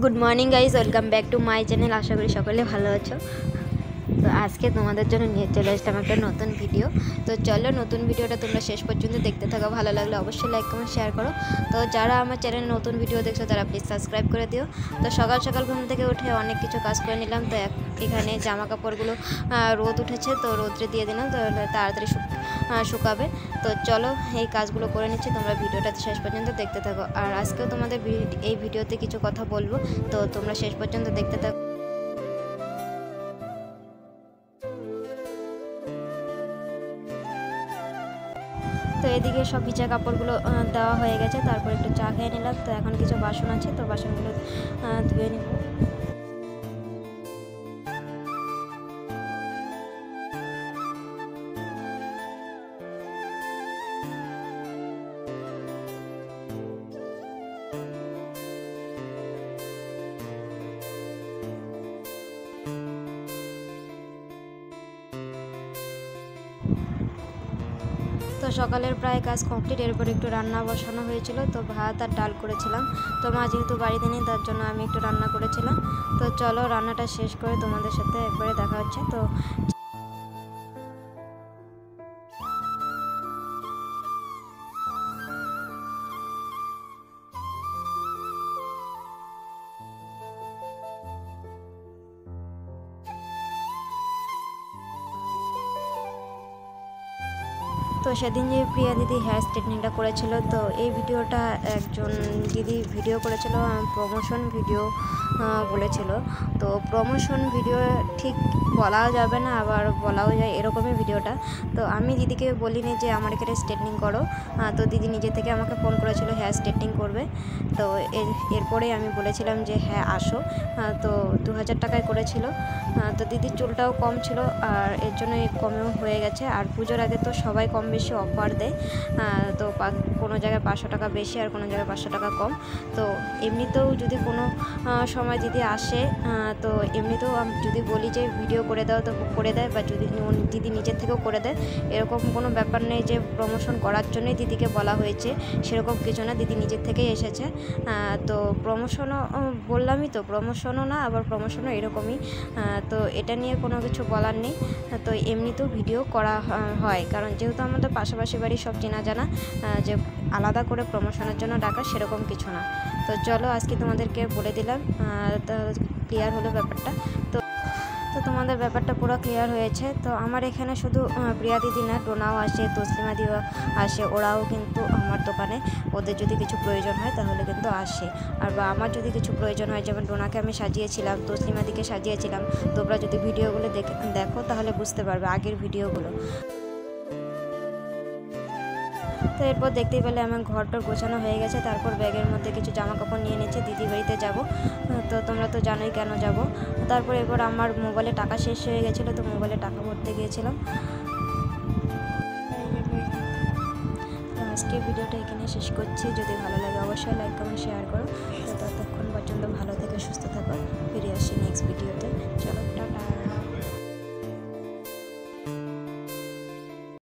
Good morning guys welcome back to my channel. आशा करी सकले भालो आछो। तो आज के तुम्हारे जो निये चले आसलाम एक नतून भिडियो। तो चलो नतून भिडियोटा तुम्हारा शेष पर्यन्त देखते थाको। भालो लागले अवश्य लाइक कमेंट शेयर करो। तो जारा आमार चैनल नतून भिडियो देखछो तारा प्लिज सबसक्राइब करे दिओ। तो सकाल सकाल घुम थेके उठे अनेक किछु काज करे निलाम। तो एखाने जामा कापड़गुलो रोद उठेছে तो रोद्रे दिए दिलाम, तो ताड़ाताड़ी শুকাবে। তো চলো এই কাজগুলো করে নিচ্ছি, তোমরা ভিডিওটা শেষ পর্যন্ত দেখতে থাকো। আর আজকেও তোমাদের এই ভিডিওতে কিছু কথা বলবো, তো তোমরা শেষ পর্যন্ত দেখতে থাকো। তো এদিকে সব ভিজা কাপড়গুলো দেওয়া হয়ে গেছে, তারপর একটু চা খেয়ে নিলাম। তো এখন কিছু বাসন আছে, তো বাসনগুলো ধুয়ে নিব। তো সকালের প্রায় কাজ কমপ্লিট। এরপর একটু রান্না বসানো হয়েছিল, তো ভাত আর ডাল করেছিলাম। তো মা যেহেতু বাড়িতে নেই তার জন্য আমি একটু রান্না করেছিলাম। তো চলো রান্নাটা শেষ করে তোমাদের সাথে একবারে দেখা হচ্ছে। তো তো সেদিন যে প্রিয়া দিদি হেয়ার স্ট্রেটনিংটা করেছিল, তো এই ভিডিওটা একজন দিদি ভিডিও করেছিল, প্রমোশন ভিডিও বলেছিল। তো প্রমোশন ভিডিও ঠিক বলাও যাবে না, আবার বলাও যায়, এরকমই ভিডিওটা। তো আমি দিদিকে বলিনি যে আমার এখানে স্ট্রেটনিং করো। তো দিদি নিজে থেকে আমাকে ফোন করেছিল হেয়ার স্ট্রেটনিং করবে। তো এরপরে আমি বলেছিলাম যে হ্যাঁ আসো। তো 2000 টাকায় করেছিল। তো দিদির চুলটাও কম ছিল, আর এর জন্য কমেও হয়ে গেছে। আর পুজোর আগে তো সবাই কম বেশি অফার দেয়। তো কোনো জায়গায় 500 টাকা বেশি আর কোনো জায়গায় 500 টাকা কম। তো এমনিতেও যদি কোনো সময় দিদি আসে, তো এমনিতেও যদি বলি যে ভিডিও করে দাও তো করে দেয়, বা যদি দিদি নিজের থেকেও করে দেয়। এরকম কোনো ব্যাপার নেই যে প্রমোশন করার জন্যই দিদিকে বলা হয়েছে, সেরকম কিছু না। দিদি নিজের থেকেই এসেছে। তো প্রমোশনও বললামই, তো প্রমোশনও না আবার প্রমোশনও এরকমই। তো এটা নিয়ে কোনো কিছু বলার নেই। তো এমনিতেও ভিডিও করা হয়, কারণ যেহেতু আমাদের পাশাপাশি বাড়ি সব চেনা জানা, যে আলাদা করে প্রমোশনের জন্য ডাকা সেরকম কিছু না। তো চলো আজকে তোমাদেরকে বলে দিলাম, তো ক্লিয়ার হলো ব্যাপারটা। তো তোমাদের ব্যাপারটা পুরো ক্লিয়ার হয়েছে। তো আমার এখানে শুধু প্রিয়া দিদি না, টোনাও আসে, তসলিমা দিও আসে। ওরাও কিন্তু আমার দোকানে ওদের যদি কিছু প্রয়োজন হয় তাহলে কিন্তু আসে। আর বা আমার যদি কিছু প্রয়োজন হয়, যেমন টোনাকে আমি সাজিয়েছিলাম, তসলিমা দিকে সাজিয়েছিলাম। তোমরা যদি ভিডিওগুলো দেখো তাহলে বুঝতে পারবে, আগের ভিডিওগুলো। তো এরপর দেখতেই পেলে আমার ঘরটা গোছানো হয়ে গেছে। তারপর ব্যাগের মধ্যে কিছু জামা কাপড় নিয়ে নিয়েছি, দিদি বাড়িতে যাব। তো তোমরা তো জানোই কেন যাব। তারপর এরপর আমার মোবাইলে টাকা শেষ হয়ে গেছিলো, তো মোবাইলে টাকা ভরতে গিয়েছিলাম। তো আজকে ভিডিওটা এখানে শেষ করছি। যদি ভালো লাগে অবশ্যই লাইক কমেন্ট শেয়ার করো। তো ততক্ষণ পর্যন্ত ভালো থেকে সুস্থ থাকো। ফিরে আসি নেক্সট ভিডিওতে। চলো।